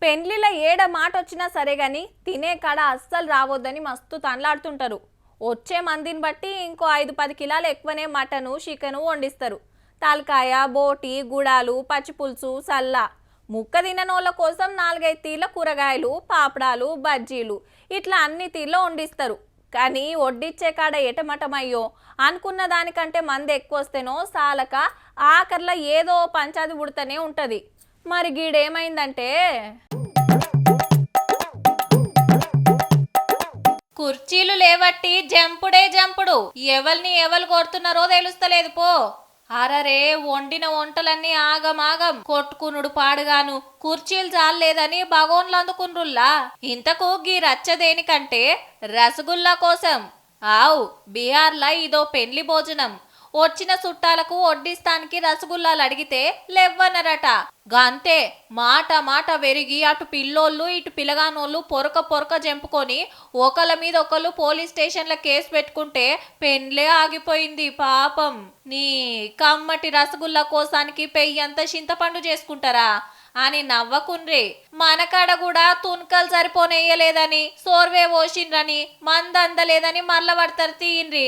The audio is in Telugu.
పెండ్లిలో ఏడ మాట వచ్చినా సరే గాని తినే కాడ అస్సలు రావద్దని మస్తు తనలాడుతుంటారు. వచ్చే మందిని బట్టి ఇంకో 5-10 కిలోలు ఎక్కువనే మటను చికెను వండిస్తారు. తలకాయ బోటి గుడాలు పచ్చిపులుసు సల్లా ముక్క తిననోళ్ళ కోసం 4-5 తీర్ల కూరగాయలు పాపడాలు బజ్జీలు ఇట్లా అన్ని తీర్లో వండిస్తారు. కానీ వడ్డిచ్చే కాడ ఎటమటమయ్యో అనుకున్న దానికంటే మంది ఎక్కువ వస్తేనో సాలక ఆఖర్ల ఏదో పంచాది ఉడతనే ఉంటది. మరి గీడేమైందంటే కుర్చీలు లేవట్టి జంపుడే జంపుడు ఎవల్ని ఎవరు కొడుతున్నారో తెలుస్తలేదు పో. అరరే వండిన వంటలన్నీ ఆగమాగం కొట్టుకునుడు పాడుగాను కుర్చీలు చాలేదని భగోన్లు అందుకుండ్రుల్లా. ఇంతకు గీ రచ్చ దేనికంటే రసగుల్లా కోసం. ఆవు బీహార్లా ఇదో పెండ్లి భోజనం. వచ్చిన చుట్టాలకు వడ్డిస్తానికి రసగుల్లాలు అడిగితే లేవన్నరట. గంతే మాట మాట వెరిగి అటు పిల్లోళ్ళు ఇటు పిల్లగానోళ్ళు పొరక పొరక జంపుకొని ఒకళ్ళ మీద ఒకళ్ళు పోలీస్ స్టేషన్ల కేసు పెట్టుకుంటే పెండ్లే ఆగిపోయింది పాపం. నీ కమ్మటి రసగుల్లా కోసానికి పెయ్యంత చింతపండు చేసుకుంటారా అని నవ్వకుండ్రి. మనకాడ కూడా తున్కలు సరిపోనేయలేదని సోర్వే పోసిండ్రని మంద అందలేదని మరల పడతారు తీయండ్రి.